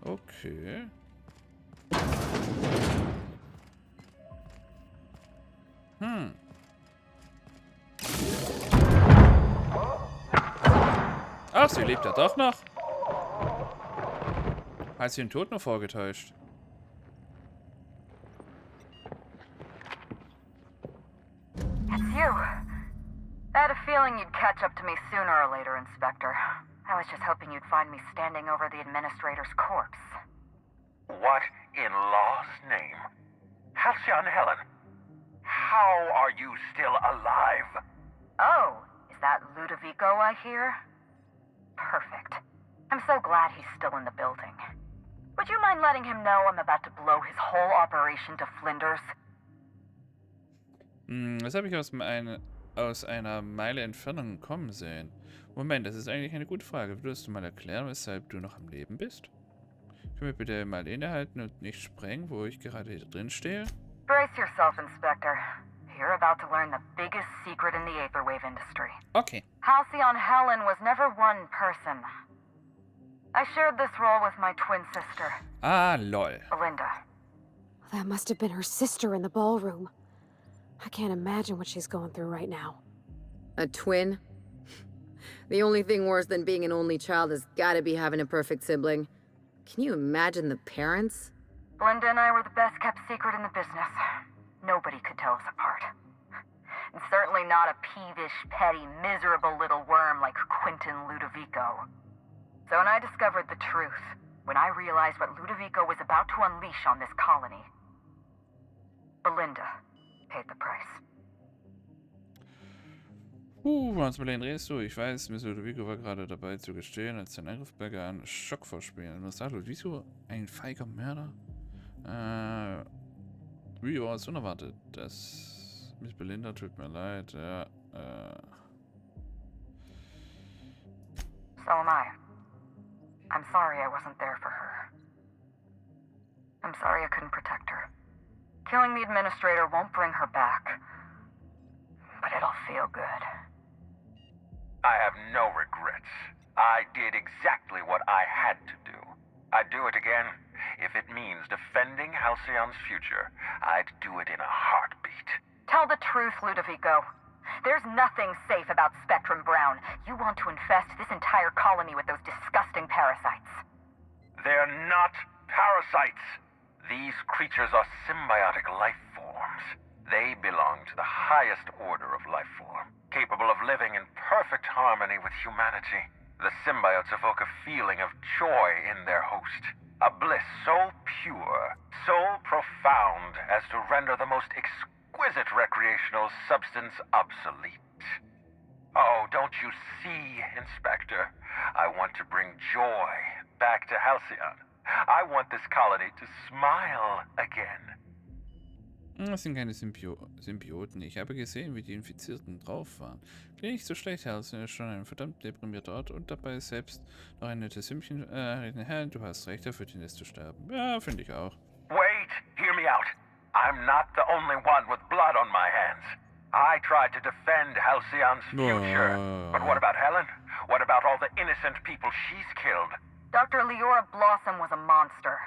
Okay. Ach, sie lebt ja doch noch. Hat sie den Tod nur vorgetäuscht? It's you. I had a feeling you'd catch up to me sooner or later, Inspector. I was just hoping you'd find me standing over the administrator's corpse. What in law's name? Halcyon Helen, how are you still alive? Oh, is that Ludovico I hear? Perfect. I'm so glad he's still in the building. Would you mind letting him know I'm about to blow his whole operation to flinders? Das habe ich aus einer Meile Entfernung kommen sehen. Moment, das ist eigentlich eine gute Frage. Würdest du mal erklären, weshalb du noch am Leben bist? Können wir bitte mal innehalten und nicht sprengen, wo ich gerade hier drin stehe? Brace yourself, Inspector. You're about to learn the biggest secret in the vaporwave industry. Okay. Halcyon Helen was never one person. I shared this role with my twin sister, Ah, lol. Belinda. That must have been her sister in the ballroom. I can't imagine what she's going through right now. A twin? The only thing worse than being an only child has gotta be having a perfect sibling. Can you imagine the parents? Belinda and I were the best kept secret in the business. Nobody could tell us apart. And certainly not a peevish, petty, miserable little worm like Quentin Ludovico. So when I discovered the truth, when I realized what Ludovico was about to unleash on this colony, Belinda paid the price. Was mit denen redest du? Ich weiß, Miss Ludovico war gerade dabei zu gestehen, als sein Angriff begann. Schock vorspielen. Was sagt Ludovico? Ein feiger Mörder? Wie war es unerwartet? Das... Miss Belinda, tut mir leid, ja, So am I. I'm sorry I wasn't there for her. I'm sorry I couldn't protect her. Killing the administrator won't bring her back. But it'll feel good. I have no regrets. I did exactly what I had to do. I'd do it again. If it means defending Halcyon's future, I'd do it in a heartbeat. Tell the truth, Ludovico. There's nothing safe about Spectrum Brown. You want to infest this entire colony with those disgusting parasites. They're not parasites. These creatures are symbiotic life forms. They belong to the highest order of life form, capable of living in perfect harmony with humanity. The symbiotes evoke a feeling of joy in their host, a bliss so pure, so profound as to render the most exquisite recreational substance obsolete. Oh, don't you see, Inspector? I want to bring joy back to Halcyon. I want this colony to smile again. Das sind keine Symbioten. Ich habe gesehen, wie die Infizierten drauf waren. Klingt nicht so schlecht, Halcyon ist schon ein verdammt deprimierter Ort und dabei selbst noch ein nettes Sümmchen. Herr, du hast recht, er verdient es zu sterben. Ja, finde ich auch. Wait, hear me out. I'm not the only one with blood on my hands. I tried to defend Halcyon's future. But what about Helen? What about all the innocent people she's killed? Dr. Leora Blossom was a monster.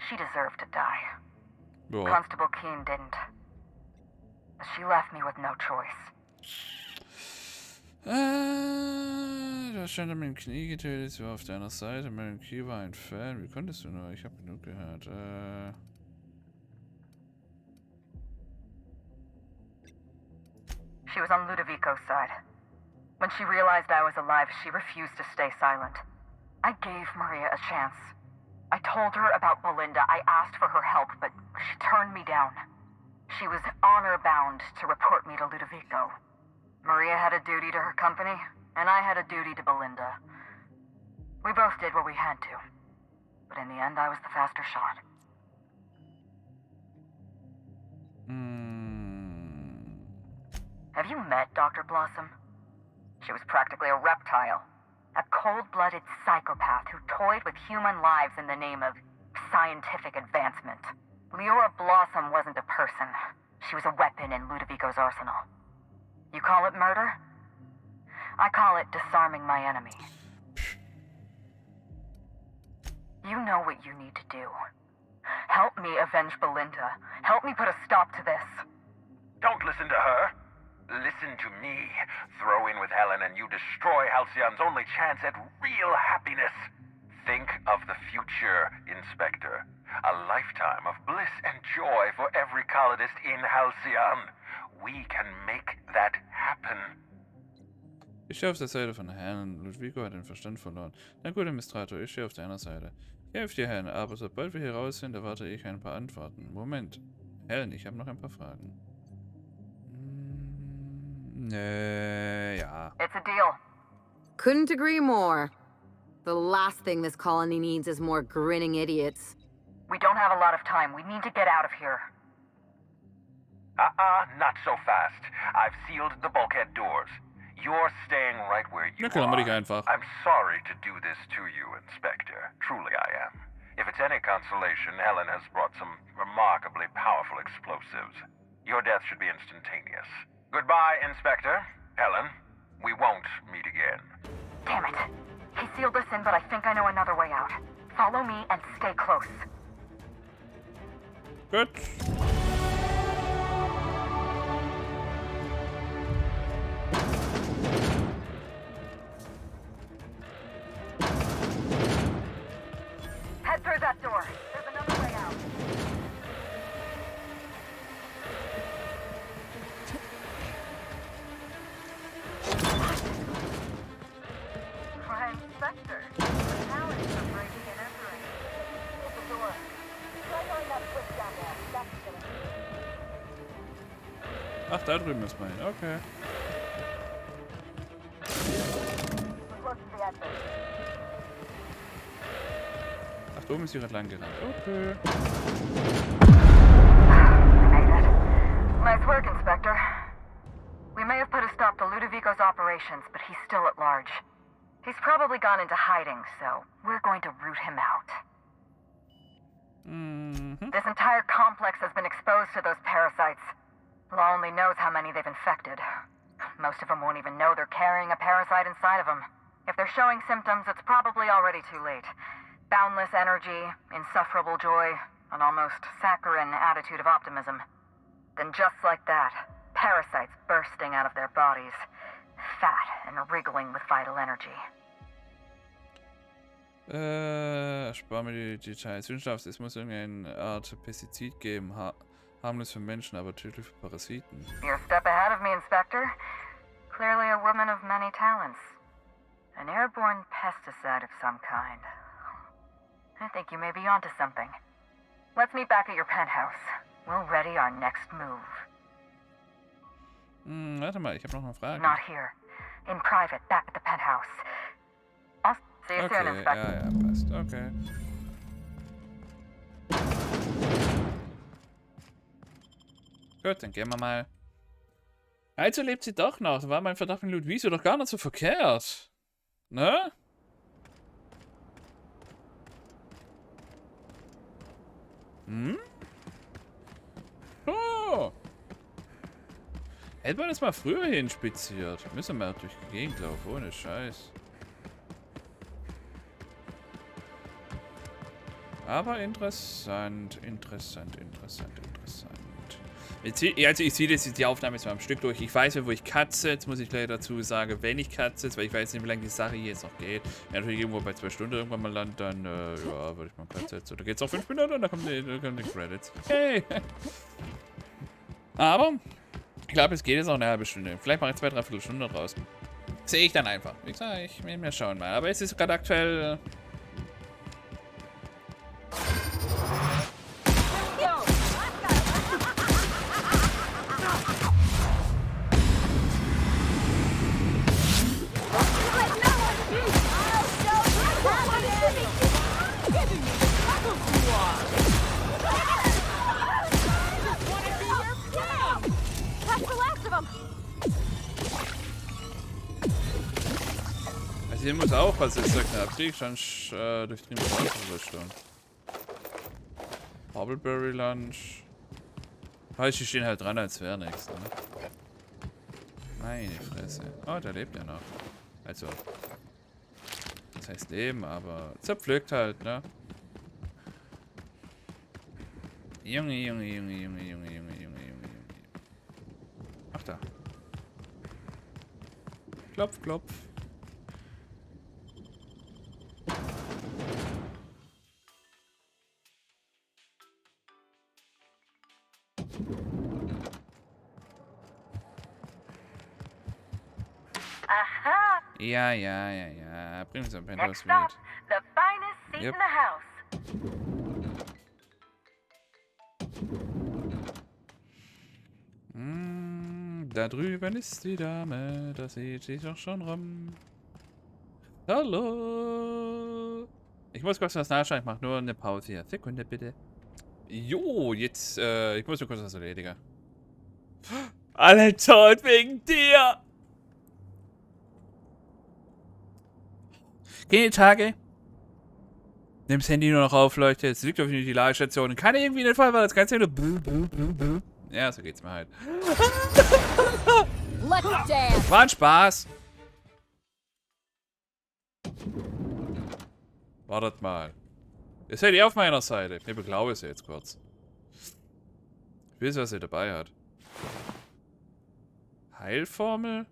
She deserved to die. Constable Keene didn't. She left me with no choice. Du hast schon an meinem Knie getötet, sie war auf deiner Seite, mein Knie war ein Fan. Wie konntest du nur? Ich habe genug gehört. She was on Ludovico's side. When she realized I was alive, she refused to stay silent. I gave Maria a chance. I told her about Belinda. I asked for her help, but she turned me down. She was honor-bound to report me to Ludovico. Maria had a duty to her company, and I had a duty to Belinda. We both did what we had to. But in the end, I was the faster shot. Have you met Dr. Blossom? She was practically a reptile. A cold-blooded psychopath who toyed with human lives in the name of scientific advancement. Leora Blossom wasn't a person. She was a weapon in Ludovico's arsenal. You call it murder? I call it disarming my enemy. You know what you need to do. Help me avenge Belinda. Help me put a stop to this. Don't listen to her. Listen to me. Throw in with Helen and you destroy Halcyon's only chance at real happiness. Think of the future, Inspector. A lifetime of bliss and joy for every colonist in Halcyon. We can make that happen. Ich stehe auf der Seite von Herrn. Ludwig hat den Verstand verloren. Na gut, Administrator, ich stehe auf deiner Seite. Ich helfe dir, Herrn, aber sobald wir hier raus sind, erwarte ich ein paar Antworten. Moment. Helen, ich habe noch ein paar Fragen. Ja. It's a deal. Couldn't agree more. The last thing this colony needs is more grinning idiots. We don't have a lot of time. We need to get out of here. Not so fast. I've sealed the bulkhead doors. You're staying right where you are. Einfach. I'm sorry to do this to you, Inspector. Truly I am. If it's any consolation, Helen has brought some remarkably powerful explosives. Your death should be instantaneous. Goodbye, Inspector. Helen, we won't meet again. Damn it. He sealed us in, but I think I know another way out. Follow me and stay close. Gut. Head through that door. There's another way out. Why, Inspector? The talents are breaking and entering. At the door. Try going that switch down there. That's gonna... Ach, da drüben ist mein. Okay. We're close to the exit. Ach, da oben ist sie gerade lang gerannt. Okay. Made it. Nice work, Inspector. We may have put a stop to Ludovico's operations, but he's still at large. He's probably gone into hiding, so we're going to root him out. This entire complex has been exposed to those parasites. Law only knows how many they've infected. Most of them won't even know they're carrying a parasite inside of them. If they're showing symptoms, it's probably already too late. Boundless energy, insufferable joy, an almost saccharine attitude of optimism. Then just like that, parasites bursting out of their bodies, fat and wriggling with vital energy. Spar mir die Details. Wissenschaft, es muss irgendeine Art Pestizid geben. Harmlos für Menschen, aber tödlich für Parasiten. You're a step ahead of me, Inspector. Clearly a woman of many talents. An airborne pesticide of some kind. I think you may be onto something. Let's meet back at your penthouse. We'll ready our next move. Warte mal, ich habe noch eine Frage. Not here. In private, back at the penthouse. I'll see you soon, Okay, Inspector. ja, passt. Okay. Gut, dann gehen wir mal. Also lebt sie doch noch. Da war mein Verdacht mit Ludwig doch gar nicht so verkehrt. Ne? Oh. Hätte man das mal früher hier inspiziert. Müssen wir durch die Gegend laufen, ohne Scheiß. Aber interessant. Also ich ziehe jetzt die Aufnahme jetzt mal am Stück durch. Ich weiß ja, wo ich katze. Jetzt muss ich gleich dazu sagen, wenn ich katze, weil ich weiß nicht, wie lange die Sache hier jetzt noch geht. Wenn natürlich irgendwo bei 2 Stunden irgendwann mal landet, dann ja, würde ich mal katze jetzt. Oder geht's auch 5 Minuten und dann kommen die Credits. Hey! Aber ich glaube, es geht jetzt auch eine halbe Stunde. Vielleicht mache ich 2, 3 Viertelstunden draus. Sehe ich dann einfach. Wie gesagt, wir schauen mal. Aber es ist gerade aktuell. Hier muss auch was jetzt knapp. Krieg ich schon durchdringende Wasserrüstung. Hobbleberry Lunch. Heißt, die stehen halt dran, als wäre nichts. Ne? Meine Fresse. Oh, der lebt ja noch. Also. Das heißt leben, aber zerpflückt halt, ne? Junge. Ach da. Klopf, klopf. Aha! Ja. Bring uns ein Penthouse Next stop, mit. the finest seat Yep. in the house. Da drüben ist die Dame, da sieht sie doch schon rum. Hallo. Ich muss kurz was nachschauen, ich mache nur eine Pause hier. Sekunde bitte. Jo, jetzt, ich muss nur kurz was erledigen. Alle tot wegen dir. Gehen die Tage. Nimm das Handy nur noch auf, Leute. Es liegt auf die Ladestation. Kann irgendwie nicht fallen, weil das Ganze nur. Ja, so geht's mir halt. Let's dance! War ein Spaß. Wartet mal. Ihr seid auf meiner Seite. Ich beglaube es jetzt kurz. Ich weiß, was ihr dabei hat. Heilformel?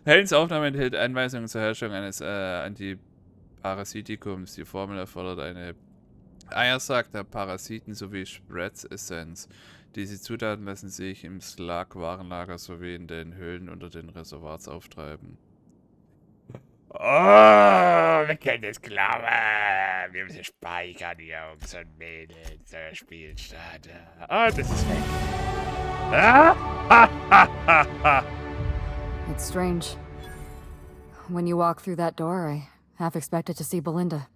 Helens Aufnahme enthält Anweisungen zur Herstellung eines Antiparasitikums. Die Formel erfordert eine Eiersack der Parasiten sowie Spreads-Essenz. Diese Zutaten lassen sich im Slag-Warenlager sowie in den Höhlen unter den Reservoirs auftreiben. Oh, wir können das glauben. Wir müssen speichern hier, Jungs und Mädels. Das Spiel starten. Oh, das ist weg. It's strange. When you walk through that door, I half expected to see Belinda.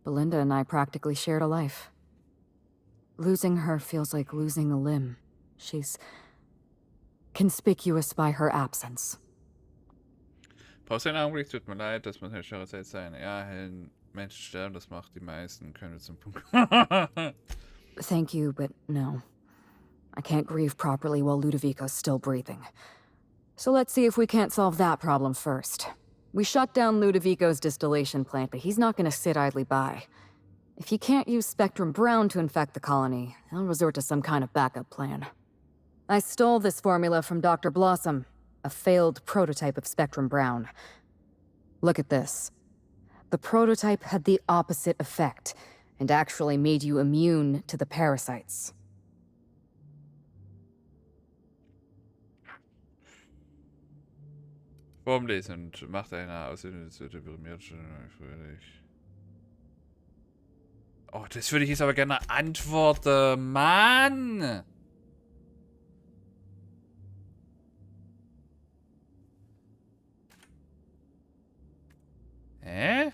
Belinda and I practically shared a life. Losing her feels like losing a limb. She's conspicuous by her absence. Pause einen Augenblick, tut mir leid, das muss eine schwere Zeit sein. Ja, Helen, Menschen sterben, das macht die meisten. Können wir zum Punkt. Thank you, but no. I can't grieve properly while Ludovico's still breathing. So let's see if we can't solve that problem first. We shut down Ludovico's distillation plant, but he's not gonna sit idly by. If he can't use Spectrum Brown to infect the colony, he'll resort to some kind of backup plan. I stole this formula from Dr. Blossom, a failed prototype of Spectrum Brown. Look at this. The prototype had the opposite effect, and actually made you immune to the parasites. Formlesen und macht eine Aussehen, deprimiert schon fröhlich. Oh, das würde ich jetzt aber gerne antworten. Mann! Hä?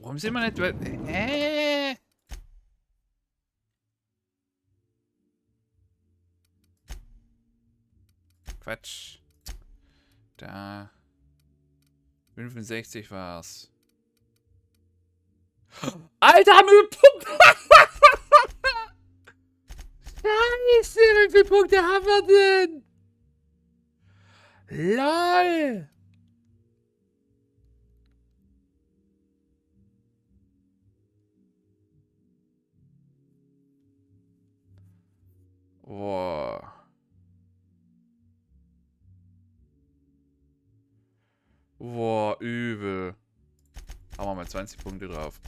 Warum sind wir nicht... Hä? Quatsch. Da. 65 war's. Alter, haben wir Punkte? Scheiße, wie viele Punkte haben wir denn? LOL. Boah. Boah, übel. Haben wir mal 20 Punkte drauf.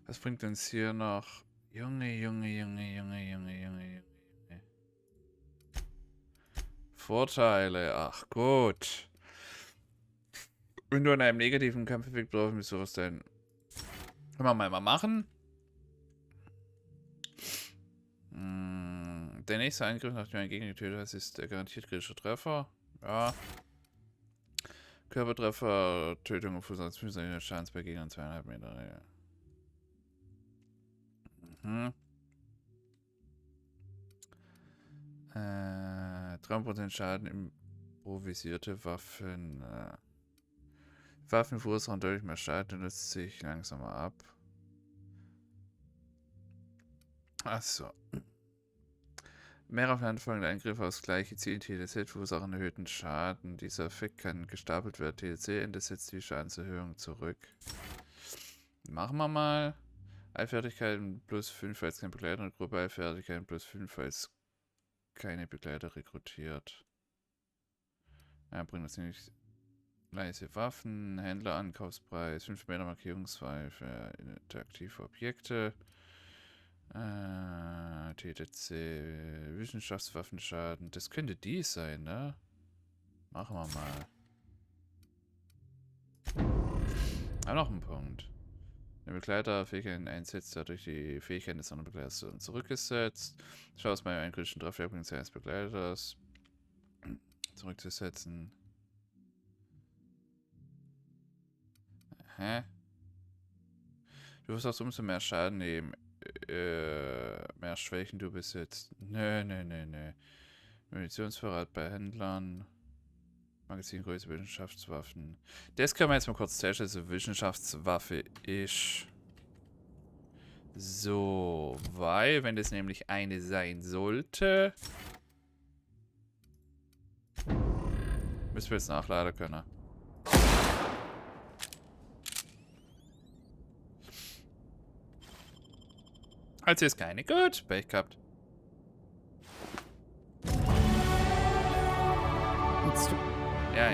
Was bringt uns hier noch? Junge. Vorteile, ach gut. Wenn du an einem negativen Kampfeffekt drauf bist, sowas dann. Können wir mal machen. Der nächste Angriff, nachdem ein Gegner getötet hast, ist der garantiert kritische Treffer. Ja. Körpertreffer, Tötung auf Fuß als Schadens bei Gegnern 2,5 Meter. 3% Schaden, improvisierte Waffen. Waffen verursachen deutlich mehr Schaden und nutzt sich langsamer ab. Achso. Mehr aufeinanderfolgende Angriffe aufs gleiche Ziel, TLC, verursachen erhöhten Schaden. Dieser Effekt kann gestapelt werden. TLC Ende setzt die Schadenserhöhung zurück. Machen wir mal. Allfertigkeiten plus 5, falls kein Begleiter in der Gruppe. Allfertigkeiten plus 5, falls keine Begleiter rekrutiert. Ja, bringt uns nämlich leise Waffen, Händler, Ankaufspreis, 5 Meter Markierungsfrei für interaktive Objekte. TTC, Wissenschaftswaffenschaden. Das könnte die sein, ne? Machen wir mal. Noch ein Punkt. Der Begleiter Fähigkeiten einsetzt, dadurch die Fähigkeiten des anderen Begleiters zurückgesetzt. Schau aus meinem kritischen Trefferpunkt eines Begleiters zurückzusetzen. Hä? Du wirst auch umso mehr Schaden nehmen. Mehr Schwächen du besitzt. Nö. Munitionsvorrat bei Händlern. Magazingröße, Wissenschaftswaffen. Das können wir jetzt mal kurz testen, also Wissenschaftswaffe ist. So, weil, wenn das nämlich eine sein sollte, müssen wir jetzt nachladen können. Also ist keine. Gut, Pech gehabt. Ja.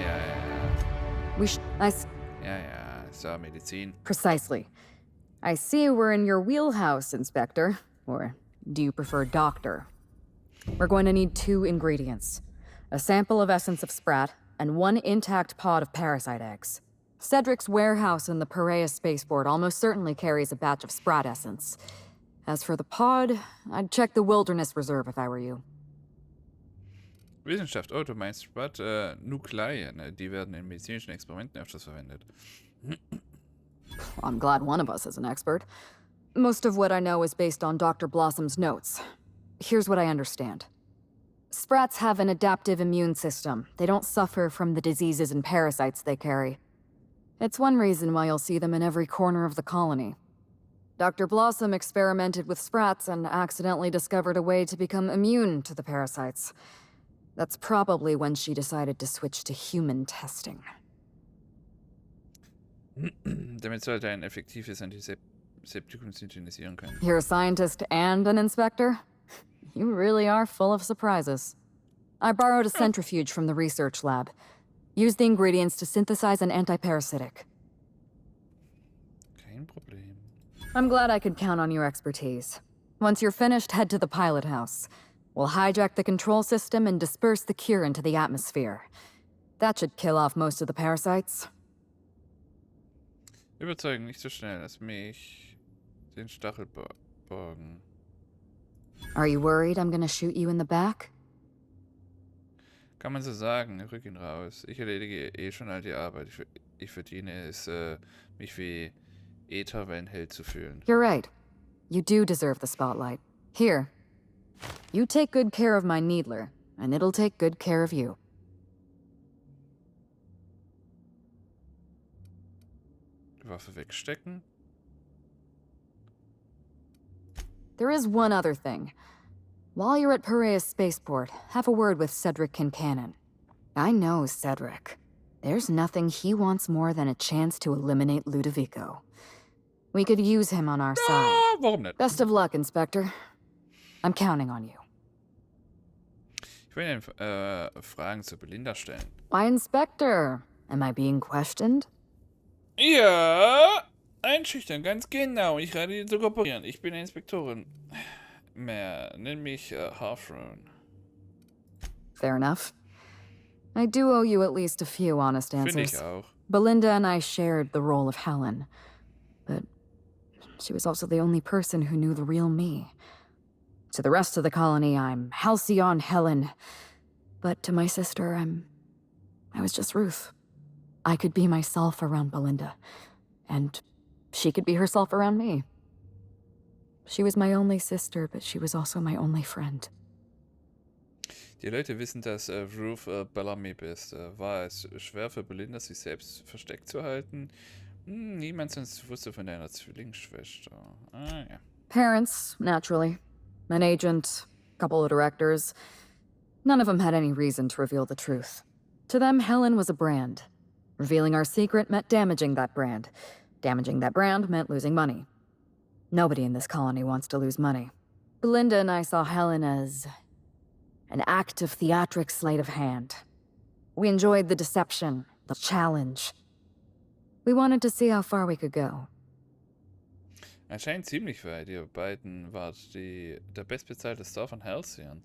Ja, so, Medizin. Precisely. I see we're in your wheelhouse, Inspector. Or do you prefer Doctor? We're going to need 2 ingredients. A sample of essence of sprat, and 1 intact pod of parasite eggs. Cedric's warehouse in the Piraeus spaceport almost certainly carries a batch of sprat essence. As for the pod, I'd check the Wilderness Reserve if I were you. Wissenschaft, oh, du meinst Sprat, Nukleien, die werden in medizinischen Experimenten öfters verwendet. I'm glad one of us is an expert. Most of what I know is based on Dr. Blossom's notes. Here's what I understand. Sprats have an adaptive immune system. They don't suffer from the diseases and parasites they carry. It's one reason why you'll see them in every corner of the colony. Dr. Blossom experimented with sprats and accidentally discovered a way to become immune to the parasites. That's probably when she decided to switch to human testing. Damit sollte ein effektives Antiseptikum synthetisieren können. You're a scientist and an inspector? You really are full of surprises. I borrowed a centrifuge from the research lab. Use the ingredients to synthesize an antiparasitic. Kein Problem. I'm glad I could count on your expertise. Once you're finished, head to the pilot house. We'll hijack the control system and disperse the cure into the atmosphere. That should kill off most of the parasites. Überzeugen, nicht so schnell. Lass mich den Stachelbogen. Are you worried I'm gonna shoot you in the back? Kann man so sagen, rück ihn raus. Ich erledige eh schon all die Arbeit. Ich verdiene es, mich wie Ätherwellenheld zu fühlen. You're right. You do deserve the spotlight. Here. You take good care of my Needler, and it'll take good care of you. Waffe wegstecken. There is one other thing. While you're at Piraeus Spaceport, have a word with Cedric Kincannon. I know Cedric. There's nothing he wants more than a chance to eliminate Ludovico. We could use him on our side. Warum nicht? Best of luck, Inspector. I'm counting on you. Ich will Ihnen Fragen zu Belinda stellen. Why, Inspector? Am I being questioned? Ja, einschüchtern, ganz genau. Ich rate Ihnen zu kooperieren. Ich bin eine Inspektorin. Nenn mich Halfroon. Fair enough. I do owe you at least a few honest Finde answers. ich auch. Belinda and I shared the role of Helen, but she was also the only person who knew the real me. To the rest of the colony, I'm Halcyon Helen, but to my sister, I was just Ruth. I could be myself around Belinda, and she could be herself around me. She was my only sister, but she was also my only friend. Die Leute wissen, dass Ruth Bellamy bist. War es schwer für Belinda, sich selbst versteckt zu halten? Niemand sonst wusste von deiner Zwillingsschwester. Ah, ja. Parents, naturally. An agent, a couple of directors. None of them had any reason to reveal the truth. To them, Helen was a brand. Revealing our secret meant damaging that brand. Damaging that brand meant losing money. Nobody in this colony wants to lose money. Belinda and I saw Helen as an act of theatric sleight of hand. We enjoyed the deception, the challenge. We wanted to see how far we could go. Anscheinend ziemlich weit. Ihr beiden wart der bestbezahlte Star von Halcyon.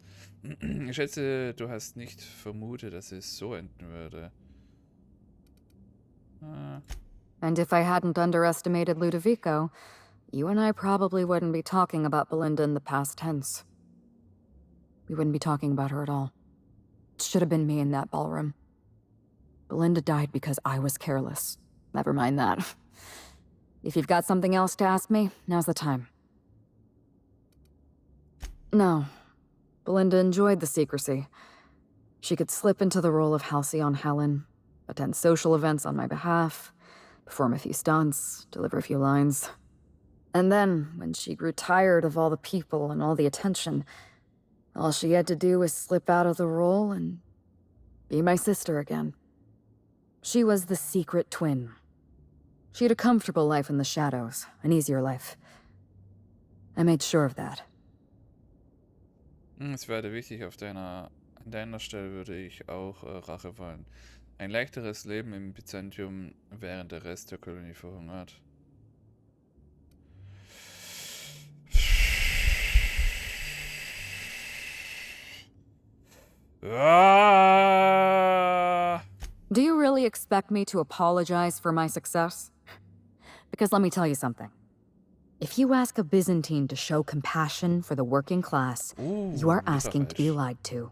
Ich schätze, du hast nicht vermutet, dass es so enden würde. And if I hadn't underestimated Ludovico, you and I probably wouldn't be talking about Belinda in the past tense. We wouldn't be talking about her at all. It should have been me in that ballroom. Belinda died because I was careless. Never mind that. If you've got something else to ask me, now's the time. No. Belinda enjoyed the secrecy. She could slip into the role of Halcyon Helen, attend social events on my behalf, perform a few stunts, deliver a few lines. And then, when she grew tired of all the people and all the attention, all she had to do was slip out of the role and be my sister again. She was the secret twin. She had a comfortable life in the shadows, an easier life. I made sure of that. Es wäre wichtig, an deiner Stelle würde ich auch Rache wollen. Ein leichteres Leben im Byzantium, während der Rest der Kolonie verhungert. Do you really expect me to apologize for my success? Because let me tell you something. If you ask a Byzantine to show compassion for the working class, you are asking to be lied to.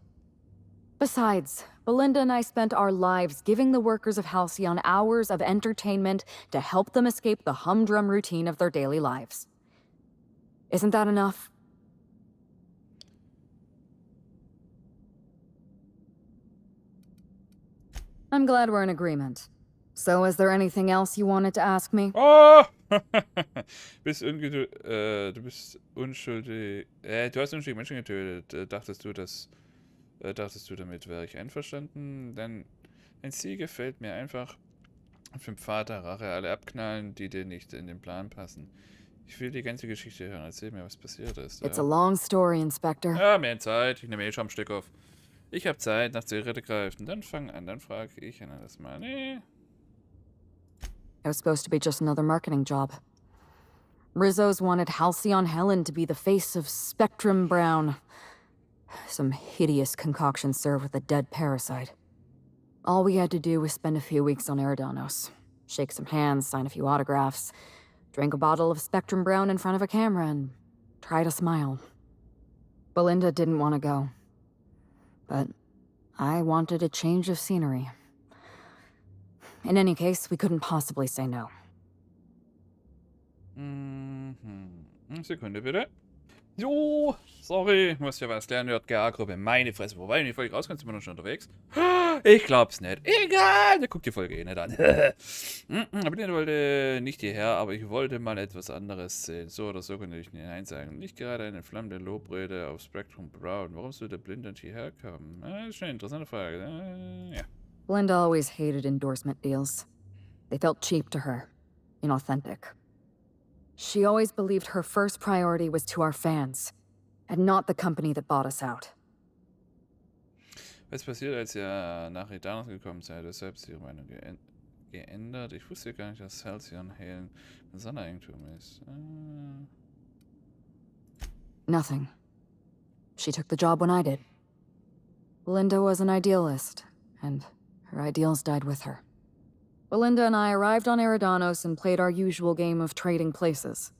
Besides, Belinda and I spent our lives giving the workers of Halcyon hours of entertainment to help them escape the humdrum routine of their daily lives. Isn't that enough? I'm glad we're in agreement. So, is there anything else you wanted to ask me? Oh! Du bist unschuldig. Du hast unschuldige Menschen getötet. Dachtest du, damit wäre ich einverstanden? Denn ein Ziel gefällt mir einfach. Auf dem Pfad der Rache alle abknallen, die dir nicht in den Plan passen. Ich will die ganze Geschichte hören. Erzähl mir, was passiert ist. It's a long story, Inspector. Ja, mehr Zeit. Ich nehme schon ein Stück auf. Ich habe Zeit, nach Zigarette greifen. Dann fang an, dann frage ich an das Mal. Nee. It was supposed to be just another marketing job. Rizzo's wanted Halcyon Helen to be the face of Spectrum Brown. Some hideous concoction served with a dead parasite. All we had to do was spend a few weeks on Eridanos, shake some hands, sign a few autographs, drink a bottle of Spectrum Brown in front of a camera, and try to smile. Belinda didn't want to go. But I wanted a change of scenery. In any case, we couldn't possibly say no. Sekunde bitte. Jo, sorry, muss ja was lernen, GER-Gruppe. Meine Fresse, wobei, wenn die Folge rauskommt, sind wir noch schon unterwegs. Ich glaub's nicht. Egal, der guckt die Folge eh nicht an. Aber ich wollte nicht hierher, aber ich wollte mal etwas anderes sehen. So oder so konnte ich nicht Nein sagen. Nicht gerade eine flammende Lobrede auf Spectrum Brown. Warum sollte Belinda hierher kommen? Das ist eine interessante Frage. Ja. Belinda always hated endorsement deals. They felt cheap to her, inauthentic. She always believed her first priority was to our fans, and not the company that bought us out. Was passiert, als ihr nach Eridanos gekommen seid? Deshalb ist ihre Meinung geändert. Ich wusste gar nicht, dass Halcyon Helen ein Sondereigentum ist. Nothing. She took the job when I did. Belinda was an idealist, and her ideals died with her. Belinda and I arrived on Eridanos and played our usual game of trading places.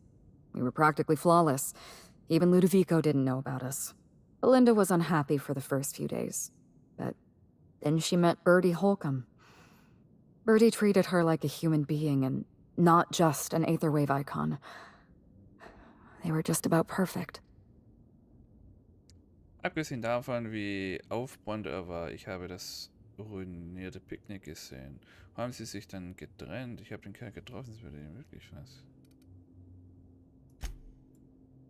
We were practically flawless. Even Ludovico didn't know about us. Belinda was unhappy for the first few days, but then she met Bertie Holcomb. Bertie treated her like a human being and not just an Aetherwave icon. They were just about perfect. Abgesehen davon, wie aufgeräumt er war, ich habe das ruinierte Picknick gesehen. Haben sie sich dann getrennt? Ich habe den Kerl getroffen, es würde ihm wirklich was.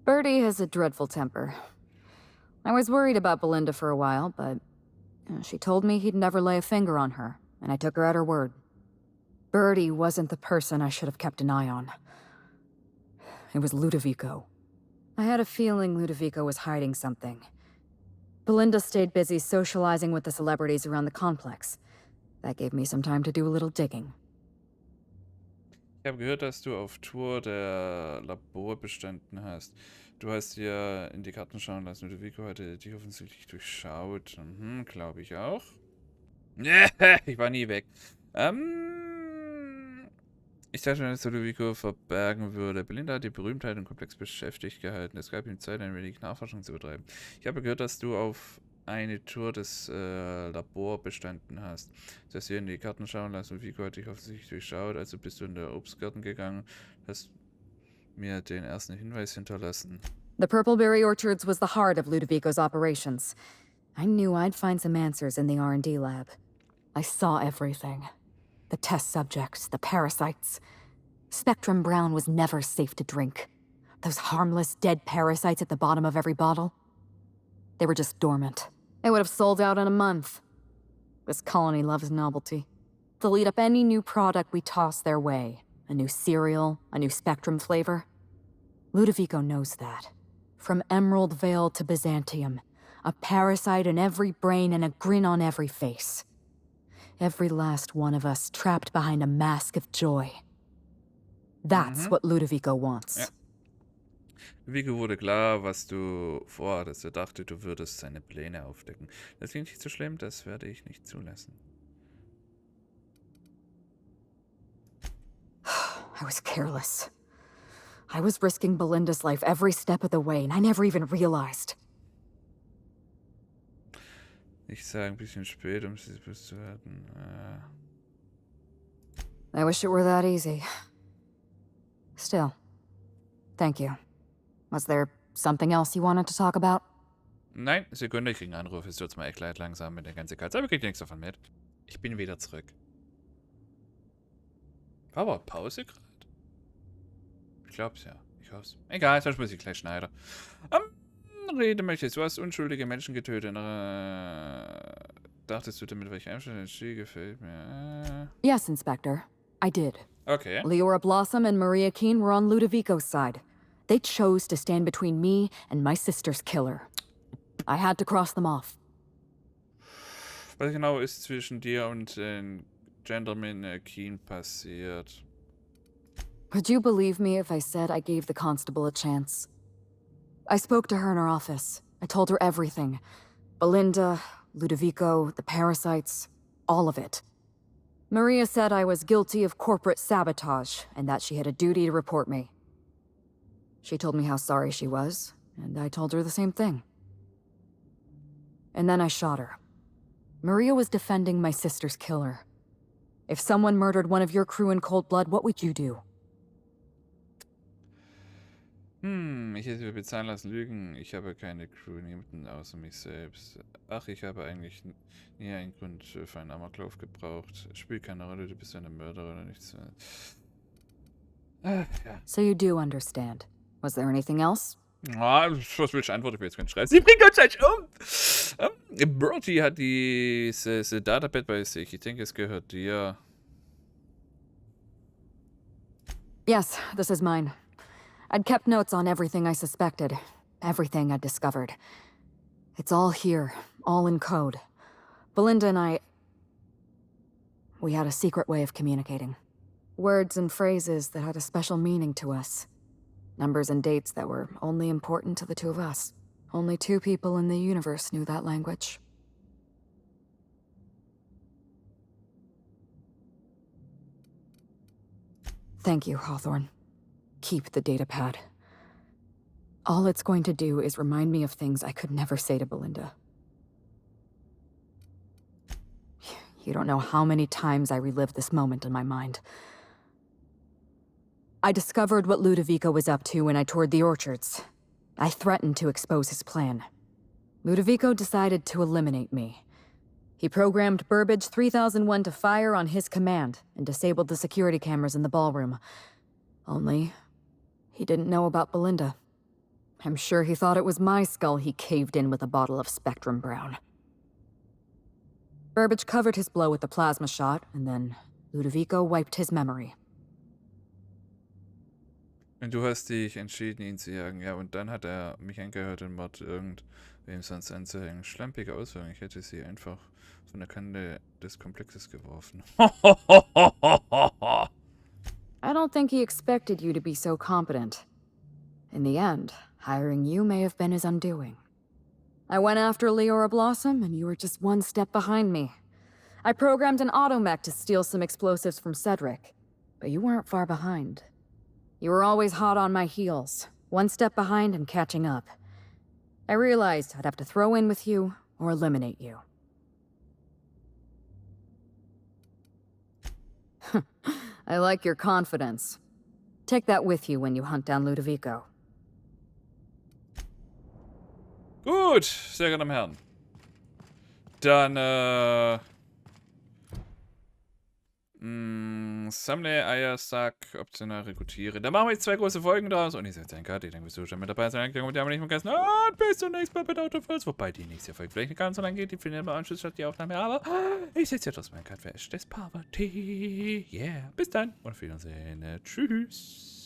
Birdie has a dreadful temper. I was worried about Belinda for a while, but she told me he'd never lay a finger on her, and I took her at her word. Birdie wasn't the person I should have kept an eye on. It was Ludovico. I had a feeling Ludovico was hiding something. Belinda stayed busy socializing with the celebrities around the complex. That gave me some time to do a little digging. Ich habe gehört, dass du auf Tour der Labor bestanden hast. Du hast dir in die Karten schauen lassen. Ludovico hatte dich offensichtlich durchschaut. Glaube ich auch. Ich war nie weg. Ich dachte schon, dass Ludovico verbergen würde. Belinda hat die Berühmtheit und Komplex beschäftigt gehalten. Es gab ihm Zeit, ein wenig Nachforschung zu betreiben. Ich habe gehört, dass du auf eine Tour des Labor bestanden hast. Du hast dir in die Karten schauen lassen. Ludovico hat dich offensichtlich durchschaut. Also bist du in der Obstgarten gegangen. Hast mir den ersten Hinweis hinterlassen. The Purpleberry Orchards was the heart of Ludovico's operations. I knew I'd find some answers in the R&D lab. I saw everything. The test subjects, the parasites. Spectrum Brown was never safe to drink. Those harmless, dead parasites at the bottom of every bottle. They were just dormant. They would have sold out in a month. This colony loves novelty. They'll eat up any new product we toss their way. A new cereal, a new Spectrum flavor. Ludovico knows that. From Emerald Vale to Byzantium. A parasite in every brain and a grin on every face. Every last one of us trapped behind a mask of joy. That's what Ludovico wants. Ja. Ludovico wurde klar, was du vorhattest. Er dachte, du würdest seine Pläne aufdecken. Das klingt nicht so schlimm, das werde ich nicht zulassen. I was careless. I was risking Belinda's life every step of the way, and I never even realized. Ich sage ein bisschen spät, um sie bewusst zu werden. I wish it were that easy. Still, thank you. Was there something else you wanted to talk about? Nein, Sekunde, ich kriege einen Anruf. Es tut's mir echt leid langsam mit der ganzen Katze, aber kriegt nichts davon mit. Ich bin wieder zurück. War aber Pause gerade? Ich glaub's ja. Ich hoff's. Egal, sonst muss ich gleich schneiden. Rede möchtest. Du hast unschuldige Menschen getötet. Dachtest du damit, welche Einstellung Spiel gefällt mir? Yes, Inspector. I did. Okay. Leora Blossom and Maria Keene were on Ludovico's side. They chose to stand between me and my sister's killer. I had to cross them off. Was genau ist zwischen dir und den Gentleman Keene passiert? Would you believe me if I said I gave the constable a chance? I spoke to her in her office. I told her everything. Belinda, Ludovico, the parasites, all of it. Maria said I was guilty of corporate sabotage and that she had a duty to report me. She told me how sorry she was, and I told her the same thing. And then I shot her. Maria was defending my sister's killer. If someone murdered one of your crew in cold blood, what would you do? Ich hätte mir bezahlen lassen, lügen. Ich habe keine Crew, niemanden außer mich selbst. Ach, ich habe eigentlich nie einen Grund für einen Amoklauf gebraucht. Spielt keine Rolle, du bist eine Mörderin oder nichts. Ja. So you do understand. Was there anything else? Was willst du antworten? Ich will jetzt keinen Stress. Sie bringt uns gleich um! Birdie hat dieses Datei bei sich. Ich denke, es gehört dir. Yes, this is mine. I'd kept notes on everything I suspected, everything I'd discovered. It's all here, all in code. Belinda and we had a secret way of communicating. Words and phrases that had a special meaning to us. Numbers and dates that were only important to the two of us. Only two people in the universe knew that language. Thank you, Hawthorne. Keep the datapad. All it's going to do is remind me of things I could never say to Belinda. You don't know how many times I relived this moment in my mind. I discovered what Ludovico was up to when I toured the orchards. I threatened to expose his plan. Ludovico decided to eliminate me. He programmed Burbage 3001 to fire on his command and disabled the security cameras in the ballroom. Only, he didn't know about Belinda. I'm sure he thought it was my skull he caved in with a bottle of Spectrum Brown. Burbage covered his blow with the plasma shot, and then Ludovico wiped his memory. Und du hast dich entschieden, ihn zu jagen. Ja, und dann hat er mich angehört und Mord irgendwem sonst anzuhängen. Schlampige Ausführung. Ich hätte sie einfach von der Kante des Komplexes geworfen. I don't think he expected you to be so competent. In the end, hiring you may have been his undoing. I went after Leora Blossom, and you were just one step behind me. I programmed an automech to steal some explosives from Cedric, but you weren't far behind. You were always hot on my heels, one step behind and catching up. I realized I'd have to throw in with you or eliminate you. I like your confidence. Take that with you when you hunt down Ludovico. Gut, sehr geehrte Herren. Dann, sammle Eier, Sack, optional rekrutiere. Da machen wir jetzt 2 große Folgen draus. Und ich sage, danke, ich denke, wir schon mit dabei sein. Und die haben nicht vergessen. Und bis zum nächsten Mal bei TheOuterWorlds. Wobei die nächste Folge vielleicht nicht ganz so lang geht. Die findet im Anschluss statt, die Aufnahme. Aber ich sitze ja trotzdem mein Cut für des Poverty. Yeah. Bis dann. Und auf Wiedersehen. Tschüss.